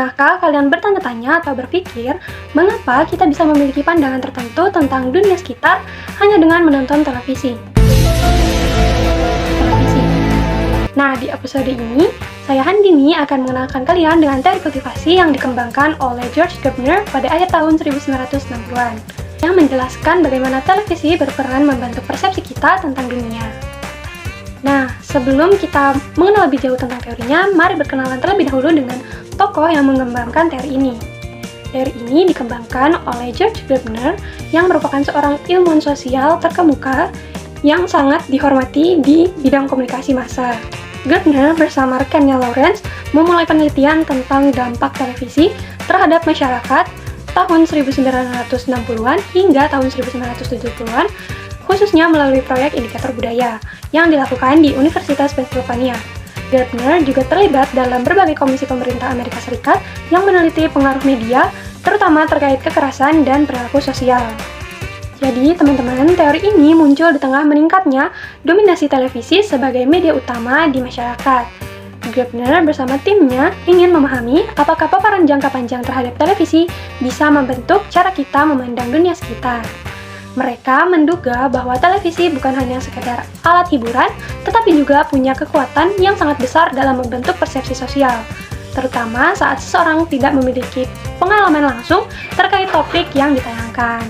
Pernahkah kalian bertanya-tanya atau berpikir, mengapa kita bisa memiliki pandangan tertentu tentang dunia sekitar hanya dengan menonton televisi? Nah, di episode ini, saya Handini akan mengenalkan kalian dengan teori kultivasi yang dikembangkan oleh George Gardner pada akhir tahun 1960-an, yang menjelaskan bagaimana televisi berperan membentuk persepsi kita tentang dunia. Nah, sebelum kita mengenal lebih jauh tentang teorinya, mari berkenalan terlebih dahulu dengan tokoh yang mengembangkan teori ini. Teori ini dikembangkan oleh George Gardner yang merupakan seorang ilmuwan sosial terkemuka yang sangat dihormati di bidang komunikasi massa. Gardner bersama rekannya Lawrence memulai penelitian tentang dampak televisi terhadap masyarakat tahun 1960-an hingga tahun 1970-an, khususnya melalui proyek indikator budaya yang dilakukan di Universitas Pennsylvania. Gardner juga terlibat dalam berbagai komisi pemerintah Amerika Serikat yang meneliti pengaruh media, terutama terkait kekerasan dan perilaku sosial. Jadi, teman-teman, teori ini muncul di tengah meningkatnya dominasi televisi sebagai media utama di masyarakat. Gardner bersama timnya ingin memahami apakah paparan jangka panjang terhadap televisi bisa membentuk cara kita memandang dunia sekitar. Mereka menduga bahwa televisi bukan hanya sekedar alat hiburan, tetapi juga punya kekuatan yang sangat besar dalam membentuk persepsi sosial, terutama saat seseorang tidak memiliki pengalaman langsung terkait topik yang ditayangkan.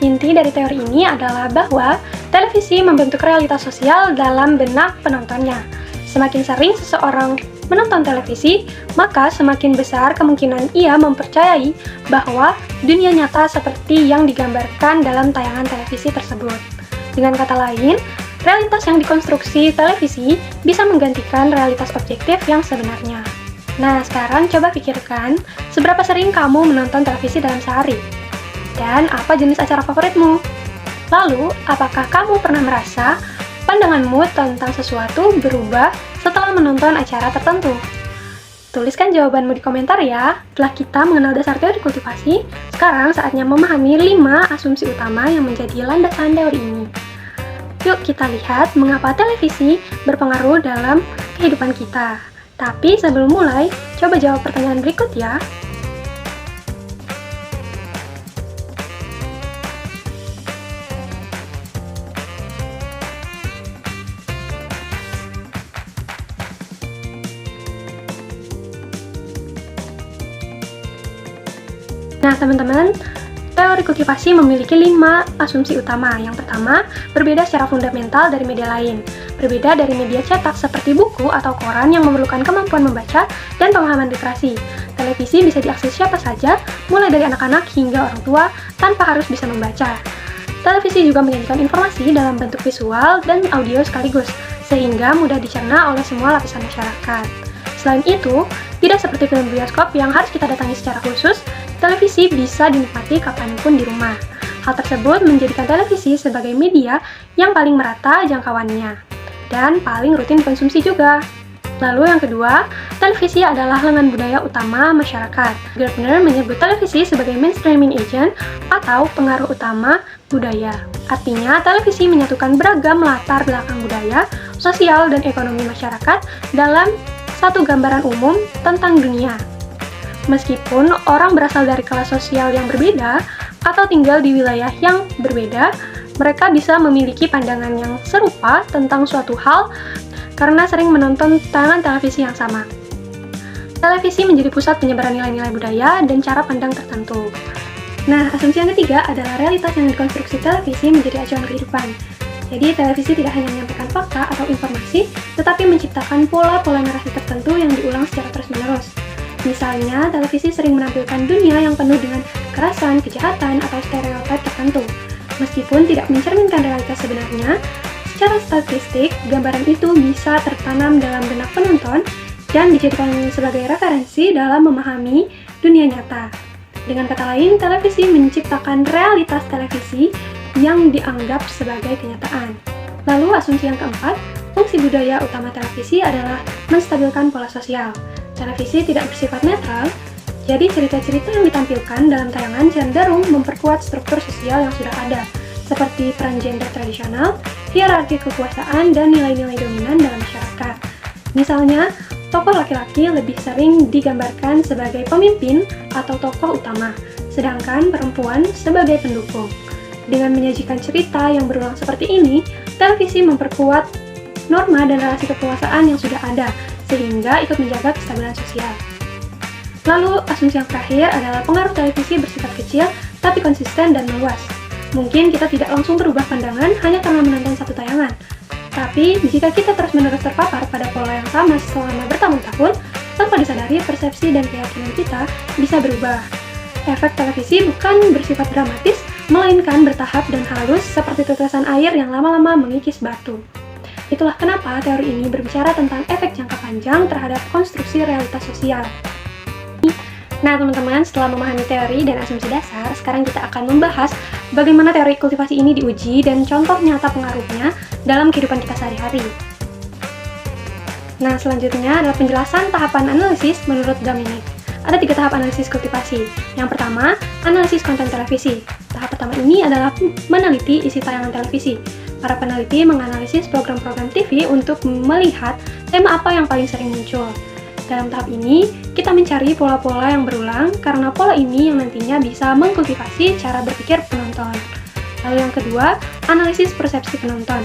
Inti dari teori ini adalah bahwa televisi membentuk realitas sosial dalam benak penontonnya. Semakin sering seseorang menonton televisi, maka semakin besar kemungkinan ia mempercayai bahwa dunia nyata seperti yang digambarkan dalam tayangan televisi tersebut. Dengan kata lain, realitas yang dikonstruksi televisi bisa menggantikan realitas objektif yang sebenarnya. Nah, sekarang coba pikirkan, seberapa sering kamu menonton televisi dalam sehari? Dan apa jenis acara favoritmu? Lalu, apakah kamu pernah merasa pandanganmu tentang sesuatu berubah setelah menonton acara tertentu? Tuliskan jawabanmu di komentar ya. Setelah kita mengenal dasar teori kultivasi, sekarang saatnya memahami 5 asumsi utama yang menjadi landasan teori ini. Yuk kita lihat mengapa televisi berpengaruh dalam kehidupan kita. Tapi sebelum mulai, coba jawab pertanyaan berikut ya. Nah, teman-teman, teori kultivasi memiliki 5 asumsi utama. Yang pertama, berbeda secara fundamental dari media lain. Berbeda dari media cetak seperti buku atau koran yang memerlukan kemampuan membaca dan pemahaman literasi. Televisi bisa diakses siapa saja, mulai dari anak-anak hingga orang tua, tanpa harus bisa membaca. Televisi juga menyajikan informasi dalam bentuk visual dan audio sekaligus, sehingga mudah dicerna oleh semua lapisan masyarakat. Selain itu, tidak seperti film bioskop yang harus kita datangi secara khusus, televisi bisa dinikmati kapanpun di rumah. Hal tersebut menjadikan televisi sebagai media yang paling merata jangkauannya dan paling rutin dikonsumsi juga. Lalu yang kedua, televisi adalah lengan budaya utama masyarakat. Gardner menyebut televisi sebagai mainstreaming agent atau pengaruh utama budaya. Artinya, televisi menyatukan beragam latar belakang budaya, sosial, dan ekonomi masyarakat dalam satu gambaran umum tentang dunia. Meskipun orang berasal dari kelas sosial yang berbeda atau tinggal di wilayah yang berbeda, mereka bisa memiliki pandangan yang serupa tentang suatu hal karena sering menonton tayangan televisi yang sama. Televisi menjadi pusat penyebaran nilai-nilai budaya dan cara pandang tertentu. Nah, asumsi yang ketiga adalah realitas yang dikonstruksi televisi menjadi acuan kehidupan. Jadi, televisi tidak hanya menyampaikan fakta atau informasi, tetapi menciptakan pola-pola narasi tertentu yang diulang secara terus-menerus. Misalnya, televisi sering menampilkan dunia yang penuh dengan kekerasan, kejahatan, atau stereotip tertentu. Meskipun tidak mencerminkan realitas sebenarnya, secara statistik, gambaran itu bisa tertanam dalam benak penonton dan dijadikan sebagai referensi dalam memahami dunia nyata. Dengan kata lain, televisi menciptakan realitas televisi yang dianggap sebagai kenyataan. Lalu, asumsi yang keempat, fungsi budaya utama televisi adalah menstabilkan pola sosial. Televisi tidak bersifat netral, jadi cerita-cerita yang ditampilkan dalam tayangan cenderung memperkuat struktur sosial yang sudah ada, seperti peran gender tradisional, hierarki kekuasaan, dan nilai-nilai dominan dalam masyarakat. Misalnya, tokoh laki-laki lebih sering digambarkan sebagai pemimpin atau tokoh utama, sedangkan perempuan sebagai pendukung. Dengan menyajikan cerita yang berulang seperti ini, televisi memperkuat norma dan relasi kekuasaan yang sudah ada, sehingga ikut menjaga kestabilan sosial. Lalu, asumsi yang terakhir adalah pengaruh televisi bersifat kecil, tapi konsisten dan meluas. Mungkin kita tidak langsung berubah pandangan hanya karena menonton satu tayangan. Tapi, jika kita terus-menerus terpapar pada pola yang sama selama bertahun-tahun, tanpa disadari persepsi dan keyakinan kita bisa berubah. Efek televisi bukan bersifat dramatis, melainkan bertahap dan halus seperti tetesan air yang lama-lama mengikis batu. Itulah kenapa teori ini berbicara tentang efek jangka panjang terhadap konstruksi realitas sosial. Nah teman-teman, setelah memahami teori dan asumsi dasar, sekarang kita akan membahas bagaimana teori kultivasi ini diuji dan contoh nyata pengaruhnya dalam kehidupan kita sehari-hari. Nah selanjutnya adalah penjelasan tahapan analisis menurut Dominic. Ada 3 tahap analisis kultivasi. Yang pertama, analisis konten televisi. Tahap pertama ini adalah meneliti isi tayangan televisi. Para peneliti menganalisis program-program TV untuk melihat tema apa yang paling sering muncul. Dalam tahap ini, kita mencari pola-pola yang berulang karena pola ini yang nantinya bisa mengkultivasi cara berpikir penonton. Lalu yang kedua, analisis persepsi penonton.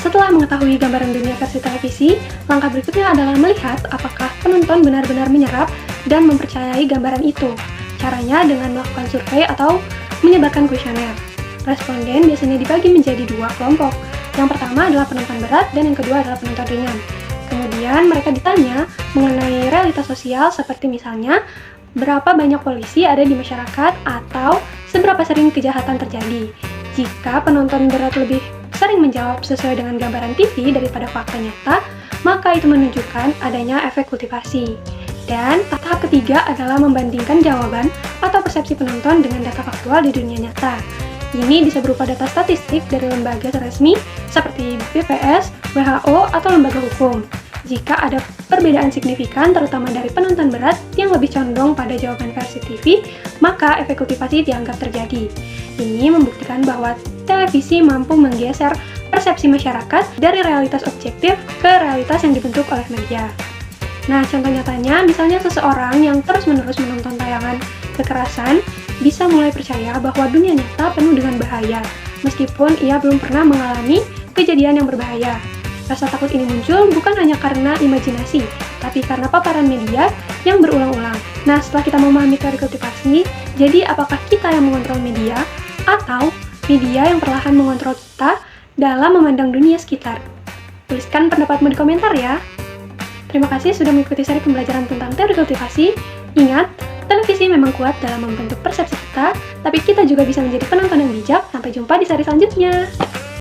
Setelah mengetahui gambaran dunia versi televisi, langkah berikutnya adalah melihat apakah penonton benar-benar menyerap dan mempercayai gambaran itu. Caranya dengan melakukan survei atau menyebarkan kuesioner. Responden biasanya dibagi menjadi 2 kelompok. Yang pertama adalah penonton berat dan yang kedua adalah penonton ringan. Kemudian mereka ditanya mengenai realitas sosial seperti misalnya berapa banyak polisi ada di masyarakat atau seberapa sering kejahatan terjadi. Jika penonton berat lebih sering menjawab sesuai dengan gambaran TV daripada fakta nyata, maka itu menunjukkan adanya efek kultivasi. Dan tahap ketiga adalah membandingkan jawaban atau persepsi penonton dengan data faktual di dunia nyata. Ini bisa berupa data statistik dari lembaga resmi seperti BPS, WHO, atau lembaga hukum. Jika ada perbedaan signifikan, terutama dari penonton berat yang lebih condong pada jawaban versi TV, maka efek kultivasi dianggap terjadi. Ini membuktikan bahwa televisi mampu menggeser persepsi masyarakat dari realitas objektif ke realitas yang dibentuk oleh media. Nah, contoh nyatanya, misalnya seseorang yang terus-menerus menonton tayangan kekerasan bisa mulai percaya bahwa dunia nyata penuh dengan bahaya, meskipun ia belum pernah mengalami kejadian yang berbahaya. Rasa takut ini muncul bukan hanya karena imajinasi, tapi karena paparan media yang berulang-ulang. Nah, setelah kita memahami teori kultivasi, jadi apakah kita yang mengontrol media, atau media yang perlahan mengontrol kita dalam memandang dunia sekitar? Tuliskan pendapatmu di komentar ya! Terima kasih sudah mengikuti seri pembelajaran tentang teori kultivasi. Ingat, televisi memang kuat dalam membentuk persepsi kita, tapi kita juga bisa menjadi penonton yang bijak. Sampai jumpa di seri selanjutnya!